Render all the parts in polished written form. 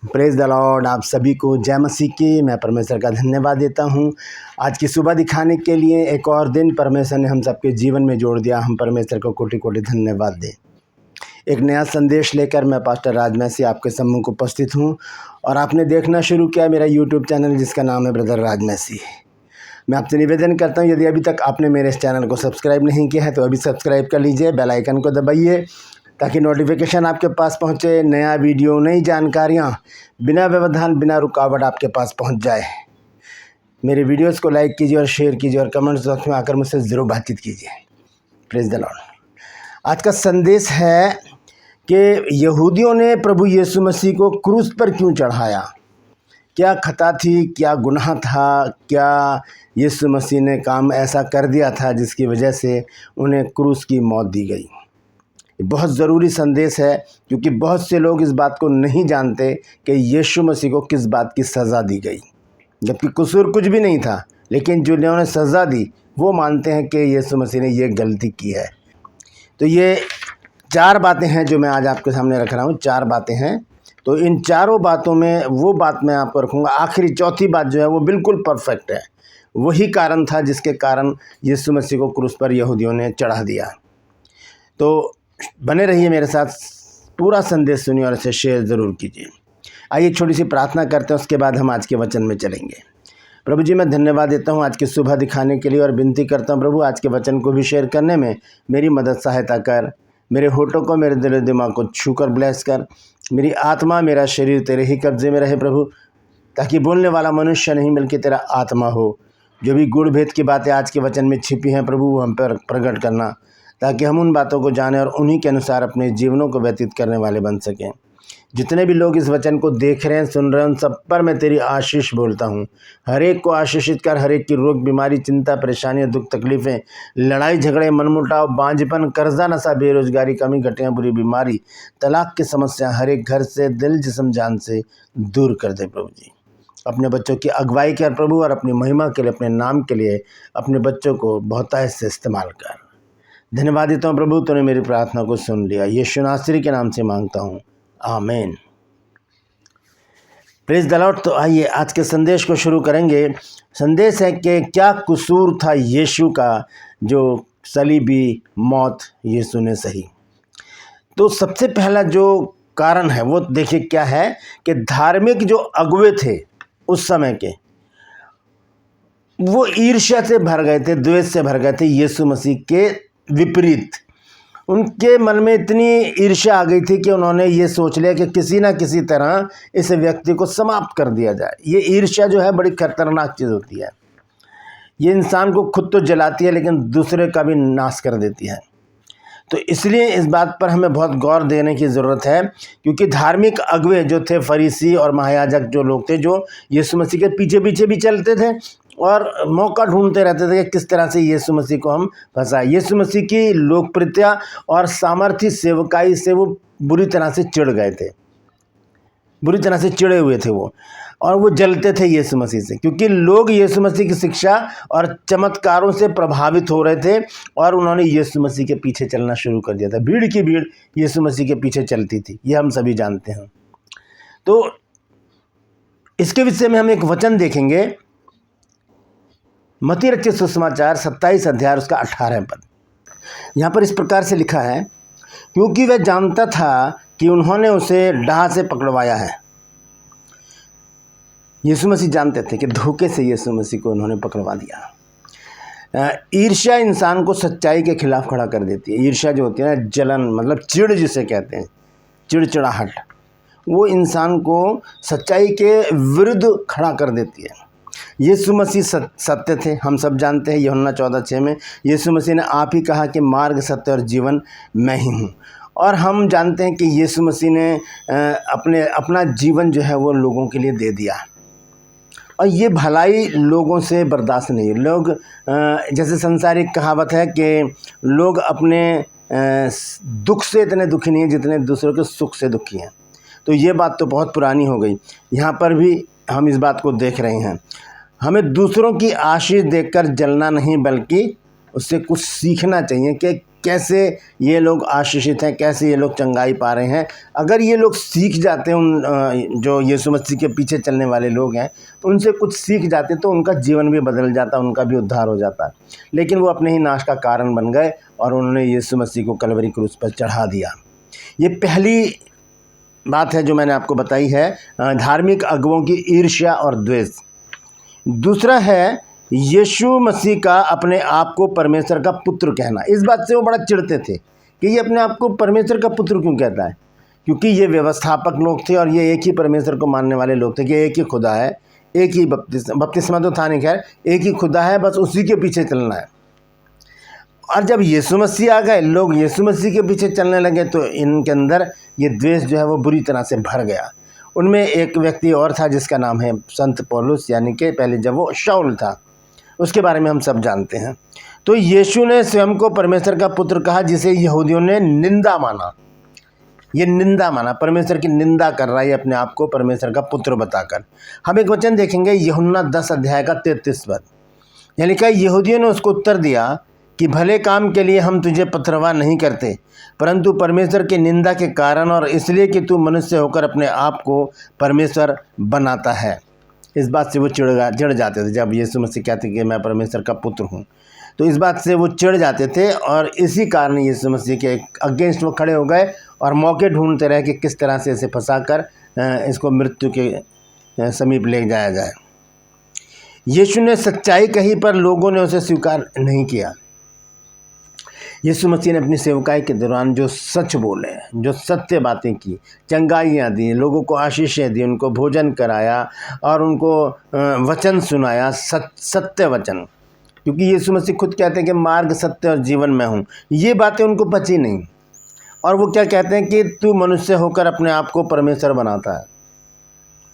Praise the Lord. आप सभी को जय मसीह की। मैं परमेश्वर का धन्यवाद देता हूं आज की सुबह दिखाने के लिए। एक और दिन परमेश्वर ने हम सबके जीवन में जोड़ दिया। हम परमेश्वर को कोटि कोटि धन्यवाद दें। एक नया संदेश लेकर मैं पास्टर राजमसी आपके सम्मुख उपस्थित हूं और आपने देखना शुरू किया मेरा यूट्यूब चैनल जिसका नाम है ब्रदर राजमसी। मैं आपसे निवेदन करता हूं, यदि अभी तक आपने मेरे इस चैनल को सब्सक्राइब नहीं किया है तो अभी सब्सक्राइब कर लीजिए, बेल आइकन को दबाइए ताकि नोटिफिकेशन आपके पास पहुंचे। नया वीडियो, नई जानकारियां बिना व्यवधान, बिना रुकावट आपके पास पहुंच जाए। मेरे वीडियोस को लाइक कीजिए और शेयर कीजिए और कमेंट्स बॉक्स में आकर मुझसे ज़रूर बातचीत कीजिए। Praise the Lord. आज का संदेश है कि यहूदियों ने प्रभु यीशु मसीह को क्रूस पर क्यों चढ़ाया। क्या खता थी, क्या गुनाह था, क्या यीशु मसीह ने काम ऐसा कर दिया था जिसकी वजह से उन्हें क्रूस की मौत दी गई। बहुत ज़रूरी संदेश है क्योंकि बहुत से लोग इस बात को नहीं जानते कि यीशु मसीह को किस बात की सज़ा दी गई, जबकि कसूर कुछ भी नहीं था। लेकिन जो जिन्होंने सज़ा दी वो मानते हैं कि यीशु मसीह ने ये गलती की है। तो ये 4 बातें हैं जो मैं आज आपके सामने रख रहा हूँ। 4 बातें हैं। तो इन चारों बातों में वो बात मैं आपको रखूँगा, आखिरी चौथी बात जो है वो बिल्कुल परफेक्ट है। वही कारण था जिसके कारण यीशु मसीह को क्रूस पर यहूदियों ने चढ़ा दिया। तो बने रहिए मेरे साथ, पूरा संदेश सुनिए और इसे शेयर ज़रूर कीजिए। आइए एक छोटी सी प्रार्थना करते हैं, उसके बाद हम आज के वचन में चलेंगे। प्रभु जी, मैं धन्यवाद देता हूँ आज की सुबह दिखाने के लिए और विनती करता हूँ प्रभु आज के वचन को भी शेयर करने में मेरी मदद सहायता कर। मेरे होठों को, मेरे दिल दिमाग को छूकर ब्लेस कर। मेरी आत्मा, मेरा शरीर तेरे ही कब्जे में रहे प्रभु, ताकि बोलने वाला मनुष्य नहीं बल्कि तेरा आत्मा हो। जो भी गुड़ भेद की बातें आज के वचन में छिपी हैं प्रभु, वो हम पर प्रकट करना, ताकि हम उन बातों को जानें और उन्हीं के अनुसार अपने जीवनों को व्यतीत करने वाले बन सकें। जितने भी लोग इस वचन को देख रहे हैं, सुन रहे हैं, उन सब पर मैं तेरी आशीष बोलता हूँ। हर एक को आशीषित कर। हर एक की रोग, बीमारी, चिंता, परेशानियाँ, दुख, तकलीफ़ें, लड़ाई झगड़े, मनमुटाव, बांझपन, कर्जा, नशा, बेरोजगारी, कमी, घटिया, बुरी बीमारी, तलाक की समस्या हर एक घर से, दिल, जिस्म, जान से दूर कर दे प्रभु जी। अपने बच्चों की अगुवाई कर प्रभु और अपनी महिमा के लिए, अपने नाम के लिए अपने बच्चों को बहुतायत से इस्तेमाल कर। धन्यवाद देता हूँ प्रभु, तूने मेरी प्रार्थना को सुन लिया। यीशु नासरी के नाम से मांगता हूँ, आमीन। Praise the Lord. तो आइए आज के संदेश को शुरू करेंगे। संदेश है कि क्या कसूर था यीशु का जो सलीबी मौत यीशु ने सही। तो सबसे पहला जो कारण है वो देखिए क्या है कि धार्मिक जो अगुवे थे उस समय के, वो ईर्ष्या से भर गए थे, द्वेष से भर गए थे यीशु मसीह के विपरीत। उनके मन में इतनी ईर्ष्या आ गई थी कि उन्होंने ये सोच लिया कि किसी ना किसी तरह इस व्यक्ति को समाप्त कर दिया जाए। ये ईर्ष्या जो है बड़ी खतरनाक चीज़ होती है। ये इंसान को खुद तो जलाती है लेकिन दूसरे का भी नाश कर देती है। तो इसलिए इस बात पर हमें बहुत गौर देने की ज़रूरत है, क्योंकि धार्मिक अगुवे जो थे, फरीसी और महायाजक जो लोग थे, जो यीशु मसीह के पीछे पीछे भी चलते थे और मौका ढूंढते रहते थे कि किस तरह से यीशु मसीह को हम फंसाएं। यीशु मसीह की लोकप्रियता और सामर्थ्य सेवकाई से वो बुरी तरह से चिढ़ गए थे, बुरी तरह से चिढ़े हुए थे वो, और वो जलते थे यीशु मसीह से, क्योंकि लोग यीशु मसीह की शिक्षा और चमत्कारों से प्रभावित हो रहे थे और उन्होंने यीशु मसीह के पीछे चलना शुरू कर दिया था। भीड़ की भीड़ यीशु मसीह के पीछे चलती थी, ये हम सभी जानते हैं। तो इसके विषय में हम एक वचन देखेंगे, मत्ती रचित सुसमाचार 27 अध्याय उसका 18 पद। यहाँ पर इस प्रकार से लिखा है, क्योंकि वह जानता था कि उन्होंने उसे डाह से पकड़वाया है। यीशु मसीह जानते थे कि धोखे से यीशु मसीह को उन्होंने पकड़वा दिया। ईर्ष्या इंसान को सच्चाई के खिलाफ खड़ा कर देती है। ईर्ष्या जो होती है ना, जलन, मतलब चिढ़ जिसे कहते हैं, चिड़चिड़ाहट, वो इंसान को सच्चाई के विरुद्ध खड़ा कर देती है। यीशु मसीह सत्य थे, हम सब जानते हैं। यूहन्ना 14:6 में यीशु मसीह ने आप ही कहा कि मार्ग, सत्य और जीवन मैं ही हूँ। और हम जानते हैं कि यीशु मसीह ने अपना जीवन जो है वो लोगों के लिए दे दिया, और ये भलाई लोगों से बर्दाश्त नहीं है। लोग, जैसे संसारिक कहावत है कि लोग अपने दुख से इतने दुखी नहीं हैं जितने दूसरों के सुख से दुखी हैं। तो ये बात तो बहुत पुरानी हो गई। यहाँ पर भी हम इस बात को देख रहे हैं। हमें दूसरों की आशीष देखकर जलना नहीं, बल्कि उससे कुछ सीखना चाहिए कि कैसे ये लोग आशीषित हैं, कैसे ये लोग चंगाई पा रहे हैं। अगर ये लोग सीख जाते हैं, उन जो यीशु मसीह के पीछे चलने वाले लोग हैं, तो उनसे कुछ सीख जाते तो उनका जीवन भी बदल जाता, उनका भी उद्धार हो जाता। लेकिन वो अपने ही नाश का कारण बन गए और उन्होंने यीशु मसीह को कलवरी क्रूस पर चढ़ा दिया। ये पहली बात है जो मैंने आपको बताई है, धार्मिक अगुवों की ईर्ष्या और द्वेष। दूसरा है यीशु मसीह का अपने आप को परमेश्वर का पुत्र कहना। इस बात से वो बड़ा चिढ़ते थे कि ये अपने आप को परमेश्वर का पुत्र क्यों कहता है, क्योंकि ये व्यवस्थापक लोग थे और ये एक ही परमेश्वर को मानने वाले लोग थे कि एक ही खुदा है, एक ही बपतिस्मा तो था नहीं, खैर एक ही खुदा है, बस उसी के पीछे चलना है। और जब यीशु मसीह आ गए, लोग यीशु मसीह के पीछे चलने लगे, तो इनके अंदर ये द्वेष जो है वो बुरी तरह से भर गया। उनमें एक व्यक्ति और था जिसका नाम है संत पौलुस, यानी कि पहले जब वो शाऊल था, उसके बारे में हम सब जानते हैं। तो यीशु ने स्वयं को परमेश्वर का पुत्र कहा, जिसे यहूदियों ने निंदा माना। ये निंदा माना, परमेश्वर की निंदा कर रहा है अपने आप को परमेश्वर का पुत्र बताकर। हम एक वचन देखेंगे यूहन्ना 10 अध्याय का 33 पद, यानी कि यहूदियों ने उसको उत्तर दिया कि भले काम के लिए हम तुझे पथरवाह नहीं करते, परंतु परमेश्वर की निंदा के कारण और इसलिए कि तू मनुष्य होकर अपने आप को परमेश्वर बनाता है। इस बात से वो चिढ़ जाते थे जब यीशु मसीह कहते कि मैं परमेश्वर का पुत्र हूँ, तो इस बात से वो चिढ़ जाते थे और इसी कारण यीशु मसीह के अगेंस्ट वो खड़े हो गए और मौके ढूंढते रहे कि किस तरह से इसे फंसाकर इसको मृत्यु के समीप ले जाया जाए। यीशु ने सच्चाई कही पर लोगों ने उसे स्वीकार नहीं किया। यीशु मसीह ने अपनी सेवकाई के दौरान जो सच बोले, जो सत्य बातें की, चंगाइयाँ दी, लोगों को आशीषें दी, उनको भोजन कराया और उनको वचन सुनाया, सत्य वचन, क्योंकि यीशु मसीह खुद कहते हैं कि मार्ग, सत्य और जीवन मैं हूँ। ये बातें उनको पची नहीं और वो क्या कहते हैं कि तू मनुष्य होकर अपने आप को परमेश्वर बनाता है।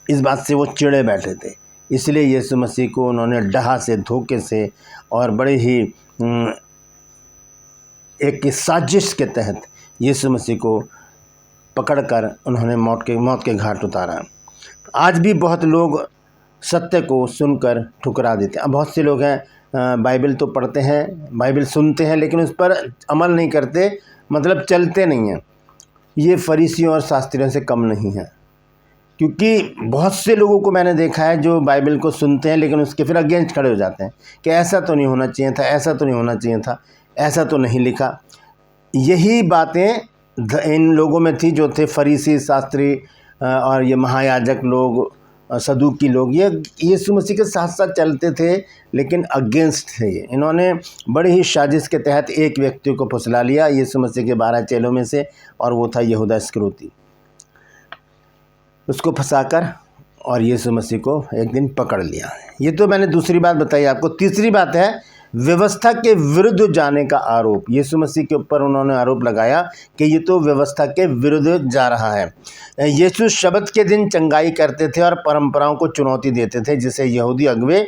इस बात से वो चिढ़े बैठे थे, इसलिए यीशु मसीह को उन्होंने डहा से, धोखे से और बड़े ही एक साजिश के तहत यीशु मसीह को पकड़कर उन्होंने मौत के घाट उतारा। आज भी बहुत लोग सत्य को सुनकर ठुकरा देते हैं। बहुत से लोग हैं बाइबल तो पढ़ते हैं, बाइबल सुनते हैं, लेकिन उस पर अमल नहीं करते, मतलब चलते नहीं हैं। ये फरीसियों और शास्त्रियों से कम नहीं है, क्योंकि बहुत से लोगों को मैंने देखा है जो बाइबल को सुनते हैं लेकिन उसके फिर अगेंस्ट खड़े हो जाते हैं कि ऐसा तो नहीं होना चाहिए था, ऐसा तो नहीं होना चाहिए था, ऐसा तो नहीं लिखा। यही बातें इन लोगों में थी जो थे फरीसी, शास्त्री और ये महायाजक लोग, सदूकी लोग। ये यीशु मसीह के साथ साथ चलते थे लेकिन अगेंस्ट थे। इन्होंने बड़ी ही साजिश के तहत एक व्यक्ति को फुसला लिया यीशु मसीह के 12 चेलों में से, और वो था यहूदा इस्करियोती। उसको फंसाकर और यीशु मसीह को एक दिन पकड़ लिया। ये तो मैंने दूसरी बात बताई आपको। तीसरी बात है व्यवस्था के विरुद्ध जाने का आरोप। यीशु मसीह के ऊपर उन्होंने आरोप लगाया कि ये तो व्यवस्था के विरुद्ध जा रहा है। यीशु शब्द के दिन चंगाई करते थे और परंपराओं को चुनौती देते थे, जिसे यहूदी अगुवे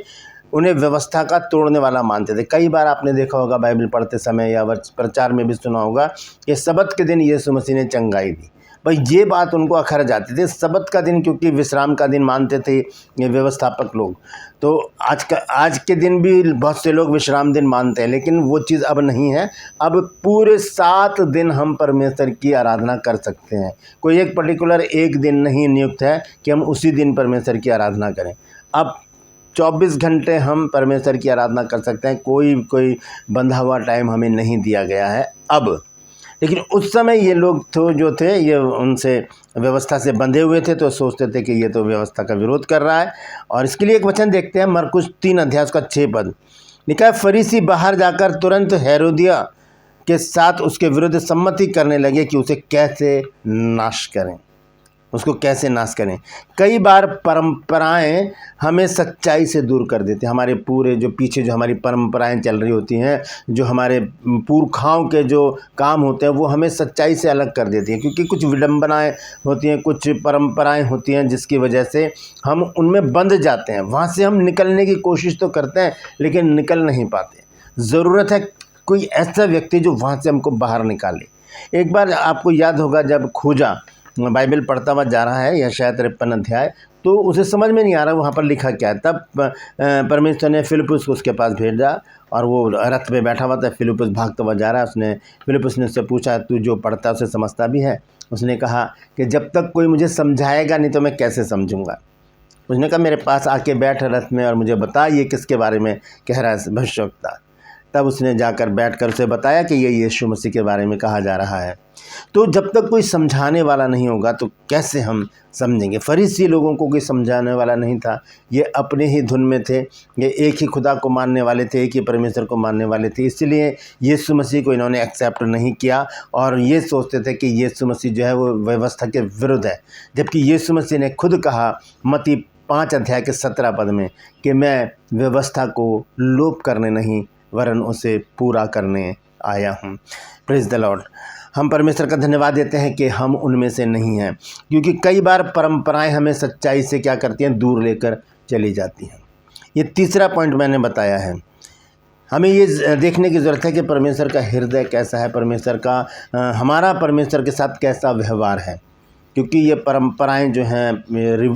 उन्हें व्यवस्था का तोड़ने वाला मानते थे। कई बार आपने देखा होगा बाइबल पढ़ते समय या प्रचार में भी सुना होगा कि शब्द के दिन यीशु मसीह ने चंगाई दी। भाई ये बात उनको अखर जाती थी, शब्द का दिन, क्योंकि विश्राम का दिन मानते थे ये व्यवस्थापक लोग। तो आज के दिन भी बहुत से लोग विश्राम दिन मानते हैं, लेकिन वो चीज़ अब नहीं है। अब पूरे 7 दिन हम परमेश्वर की आराधना कर सकते हैं। कोई एक पर्टिकुलर एक दिन नहीं नियुक्त है कि हम उसी दिन परमेश्वर की आराधना करें। अब 24 घंटे हम परमेश्वर की आराधना कर सकते हैं, कोई बंधा हुआ टाइम हमें नहीं दिया गया है अब। लेकिन उस समय ये लोग जो थे ये उनसे व्यवस्था से बंधे हुए थे, तो सोचते थे कि ये तो व्यवस्था का विरोध कर रहा है। और इसके लिए एक वचन देखते हैं, मरकुस 3 अध्याय उसका 6 पद लिखा है, फरीसी बाहर जाकर तुरंत हेरोदिया के साथ उसके विरुद्ध सम्मति करने लगे कि उसे कैसे नाश करें, उसको कैसे नाश करें। कई बार परंपराएं हमें सच्चाई से दूर कर देती हैं। हमारे पूरे जो पीछे जो हमारी परंपराएं चल रही होती हैं, जो हमारे पुरखाओं के जो काम होते हैं, वो हमें सच्चाई से अलग कर देती हैं, क्योंकि कुछ विडंबनाएं होती हैं, कुछ परंपराएं होती हैं जिसकी वजह से हम उनमें बंध जाते हैं। वहाँ से हम निकलने की कोशिश तो करते हैं लेकिन निकल नहीं पाते। ज़रूरत है कोई ऐसा व्यक्ति जो वहाँ से हमको बाहर निकाले। एक बार आपको याद होगा जब खोजा बाइबल पढ़ता हुआ जा रहा है, या शायद 53 अध्याय, तो उसे समझ में नहीं आ रहा वहाँ पर लिखा क्या है। तब परमेश्वर ने फिलिप्पुस को उसके पास भेजा और वो रथ पे बैठा हुआ था। फिलिप्पुस भागता हुआ जा रहा है। फिलिप्पुस ने उससे पूछा, तू जो पढ़ता है उसे समझता भी है? उसने कहा कि जब तक कोई मुझे समझाएगा नहीं तो मैं कैसे समझूंगा। उसने कहा, मेरे पास आके बैठ रथ में और मुझे बता ये किसके बारे में कह रहा है भविष्यवक्ता। तब उसने जाकर बैठकर उसे बताया कि ये यीशु मसीह के बारे में कहा जा रहा है। तो जब तक कोई समझाने वाला नहीं होगा तो कैसे हम समझेंगे। फरीसी लोगों को कोई समझाने वाला नहीं था, ये अपने ही धुन में थे, ये एक ही खुदा को मानने वाले थे, एक ही परमेश्वर को मानने वाले थे। इसलिए यीशु मसीह को इन्होंने एक्सेप्ट नहीं किया और ये सोचते थे कि यीशु मसीह जो है वो व्यवस्था के विरुद्ध है। जबकि यीशु मसीह ने खुद कहा मत्ती 5:17 पद में कि मैं व्यवस्था को लोप करने नहीं वरन उसे पूरा करने आया हूँ। Praise the Lord. हम परमेश्वर का धन्यवाद देते हैं कि हम उनमें से नहीं हैं, क्योंकि कई बार परंपराएं हमें सच्चाई से क्या करती हैं, दूर लेकर चली जाती हैं। ये तीसरा पॉइंट मैंने बताया है। हमें ये देखने की ज़रूरत है कि परमेश्वर का हृदय कैसा है, परमेश्वर का हमारा परमेश्वर के साथ कैसा व्यवहार है। क्योंकि ये परंपराएं जो हैं,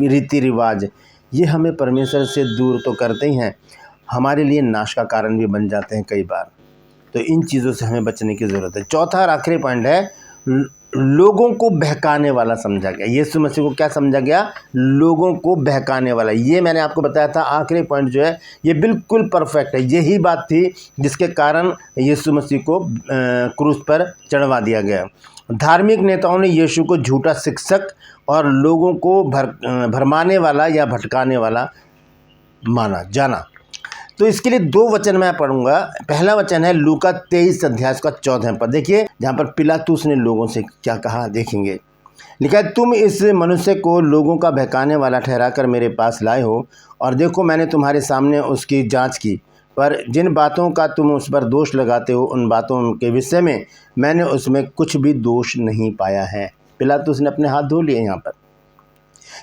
रीति रिवाज, ये हमें परमेश्वर से दूर तो करते ही हैं, हमारे लिए नाश का कारण भी बन जाते हैं कई बार। तो इन चीज़ों से हमें बचने की ज़रूरत है। चौथा और आखिरी पॉइंट है, लोगों को बहकाने वाला समझा गया। यीशु मसीह को क्या समझा गया? लोगों को बहकाने वाला। ये मैंने आपको बताया था। आखिरी पॉइंट जो है ये बिल्कुल परफेक्ट है। यही बात थी जिसके कारण यीशु मसीह को क्रूस पर चढ़वा दिया गया। धार्मिक नेताओं ने यीशु को झूठा शिक्षक और लोगों को भरमाने वाला या भटकाने वाला जाना। तो इसके लिए 2 वचन मैं पढ़ूंगा। पहला वचन है लूका 23 का 14 पद। देखिए, जहाँ पर पिलातुस ने लोगों से क्या कहा, देखेंगे। लिखा है, तुम इस मनुष्य को लोगों का बहकाने वाला ठहराकर मेरे पास लाए हो, और देखो मैंने तुम्हारे सामने उसकी जांच की, पर जिन बातों का तुम उस पर दोष लगाते हो उन बातों के विषय में मैंने उसमें कुछ भी दोष नहीं पाया है। पिलातुस ने अपने हाथ धो लिए यहाँ पर,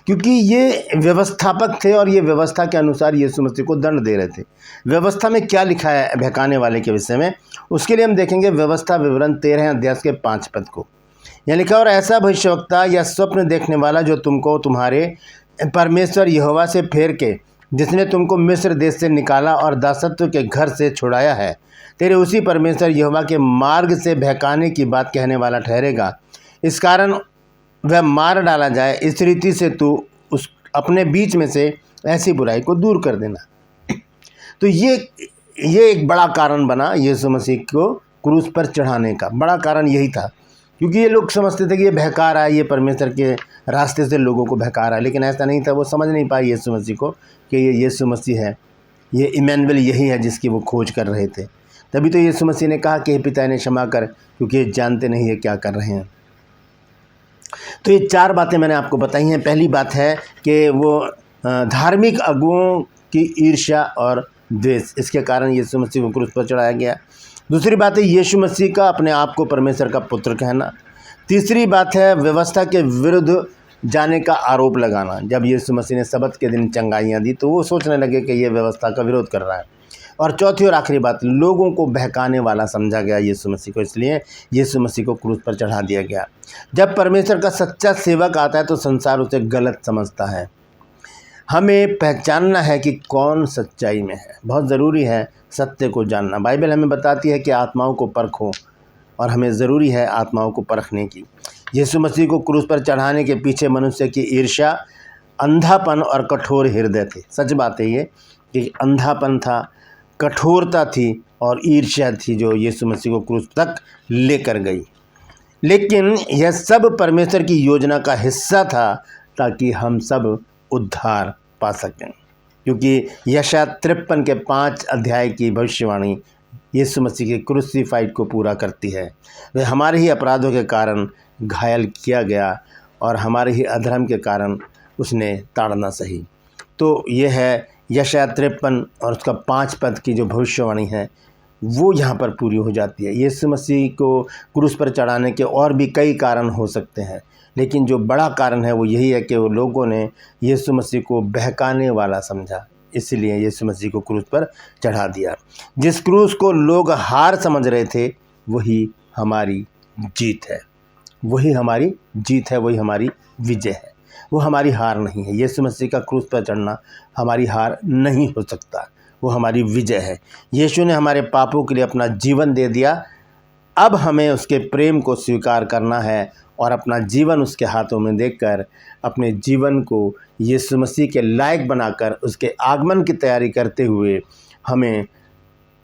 क्योंकि ये व्यवस्थापक थे और ये व्यवस्था के अनुसार यीशु मसीह को दंड दे रहे थे। व्यवस्था में क्या लिखा है बहकाने वाले के विषय में, उसके लिए हम देखेंगे व्यवस्था विवरण 13 अध्याय के 5 पद को। यहाँ लिखा, और ऐसा भविष्यवक्ता या स्वप्न देखने वाला जो तुमको तुम्हारे परमेश्वर यहोवा से फेर के, जिसने तुमको मिस्र देश से निकाला और दासत्व के घर से छुड़ाया है, तेरे उसी परमेश्वर यहोवा के मार्ग से बहकाने की बात कहने वाला ठहरेगा। इस कारण वह मार डाला जाए। इस रीति से तू उस अपने बीच में से ऐसी बुराई को दूर कर देना। तो ये एक बड़ा कारण बना यीशु मसीह को क्रूस पर चढ़ाने का। बड़ा कारण यही था, क्योंकि ये लोग समझते थे कि ये बहका रहा है, ये परमेश्वर के रास्ते से लोगों को बहका रहा है, लेकिन ऐसा नहीं था। वो समझ नहीं पाए यीशु मसीह को कि ये यीशु मसीह है, ये इमैनुअल यही है जिसकी वो खोज कर रहे थे। तभी तो यीशु मसीह ने कहा कि पिता इन्हें क्षमा कर, क्योंकि ये जानते नहीं है क्या कर रहे हैं। तो ये 4 बातें मैंने आपको बताई हैं। पहली बात है कि वो धार्मिक अगुओं की ईर्ष्या और द्वेष, इसके कारण यीशु मसीह को क्रूस पर चढ़ाया गया। दूसरी बात है यीशु मसीह का अपने आप को परमेश्वर का पुत्र कहना। तीसरी बात है व्यवस्था के विरुद्ध जाने का आरोप लगाना। जब यीशु मसीह ने सबत के दिन चंगाइयाँ दी तो वो सोचने लगे कि ये व्यवस्था का विरोध कर रहा है। और चौथी और आखिरी बात, लोगों को बहकाने वाला समझा गया यीशु मसीह को, इसलिए यीशु मसीह को क्रूस पर चढ़ा दिया गया। जब परमेश्वर का सच्चा सेवक आता है तो संसार उसे गलत समझता है। हमें पहचानना है कि कौन सच्चाई में है। बहुत ज़रूरी है सत्य को जानना। बाइबल हमें बताती है कि आत्माओं को परखो, और हमें ज़रूरी है आत्माओं को परखने की। यीशु मसीह को क्रूस पर चढ़ाने के पीछे मनुष्य की ईर्ष्या, अंधापन और कठोर हृदय थे। सच बात है ये कि अंधापन था, कठोरता थी और ईर्ष्या थी जो यीशु मसीह को क्रूस तक लेकर गई। लेकिन यह सब परमेश्वर की योजना का हिस्सा था ताकि हम सब उद्धार पा सकें, क्योंकि यशायाह 53 के 5 अध्याय की भविष्यवाणी यीशु मसीह के क्रूसिफाइड को पूरा करती है। वह हमारे ही अपराधों के कारण घायल किया गया और हमारे ही अधर्म के कारण उसने ताड़ना सही। तो यह है यशायाह 53 और उसका 5 पद की जो भविष्यवाणी है वो यहाँ पर पूरी हो जाती है। यीशु मसीह को क्रूस पर चढ़ाने के और भी कई कारण हो सकते हैं, लेकिन जो बड़ा कारण है वो यही है कि वो लोगों ने यीशु मसीह को बहकाने वाला समझा, इसलिए यीशु मसीह को क्रूस पर चढ़ा दिया। जिस क्रूस को लोग हार समझ रहे थे वही हमारी जीत है, वही हमारी जीत है, वही हमारी विजय है, वो हमारी हार नहीं है। यीशु मसीह का क्रूस पर चढ़ना हमारी हार नहीं हो सकता, वो हमारी विजय है। यीशु ने हमारे पापों के लिए अपना जीवन दे दिया। अब हमें उसके प्रेम को स्वीकार करना है और अपना जीवन उसके हाथों में देकर अपने जीवन को यीशु मसीह के लायक बनाकर उसके आगमन की तैयारी करते हुए हमें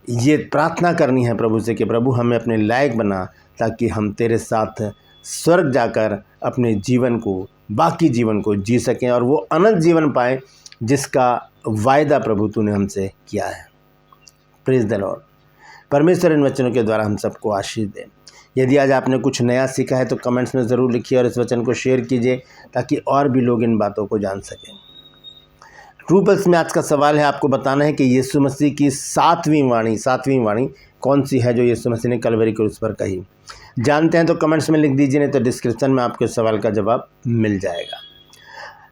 ये प्रार्थना करनी है प्रभु से कि प्रभु हमें अपने लायक बना, ताकि हम तेरे साथ स्वर्ग जाकर अपने जीवन को, बाकी जीवन को जी सकें और वो अनंत जीवन पाएं जिसका वायदा प्रभु तूने हमसे किया है। Praise the Lord. परमेश्वर इन वचनों के द्वारा हम सबको आशीष दे। यदि आज आपने कुछ नया सीखा है तो कमेंट्स में ज़रूर लिखिए और इस वचन को शेयर कीजिए ताकि और भी लोग इन बातों को जान सकें। ट्रू पल्स में आज का सवाल है, आपको बताना है कि यीशु मसीह की सातवीं वाणी कौन सी है जो यीशु मसीह ने कलवरी क्रूस पर कही। जानते हैं तो कमेंट्स में लिख दीजिए, नहीं तो डिस्क्रिप्शन में आपके सवाल का जवाब मिल जाएगा।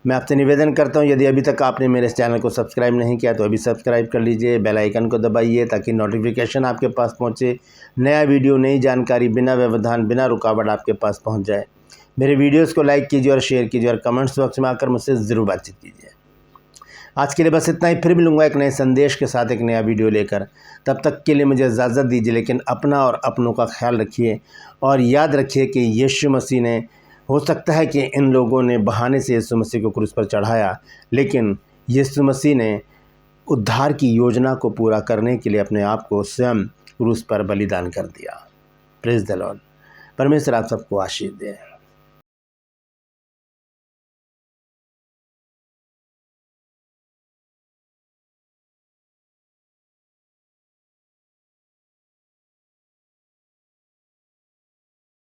मैं आपसे निवेदन करता हूं, यदि अभी तक आपने मेरे इस चैनल को सब्सक्राइब नहीं किया तो अभी सब्सक्राइब कर लीजिए, बेल आइकन को दबाइए ताकि नोटिफिकेशन आपके पास पहुंचे, नया वीडियो, नई जानकारी बिना व्यवधान, बिना रुकावट आपके पास पहुंच जाए। मेरे वीडियोस को लाइक कीजिए और शेयर कीजिए और कमेंट्स बॉक्स में आकर मुझसे ज़रूर बातचीत कीजिए। आज के लिए बस इतना ही, फिर मिलूंगा एक नए संदेश के साथ, एक नया वीडियो लेकर। तब तक के लिए मुझे इजाज़त दीजिए, लेकिन अपना और अपनों का ख्याल रखिए और याद रखिए कि यीशु मसीह ने, हो सकता है कि इन लोगों ने बहाने से यीशु मसीह को क्रूस पर चढ़ाया, लेकिन यीशु मसीह ने उद्धार की योजना को पूरा करने के लिए अपने आप को स्वयं क्रूस पर बलिदान कर दिया। Praise the Lord. परमेश्वर आप सबको आशीष दे।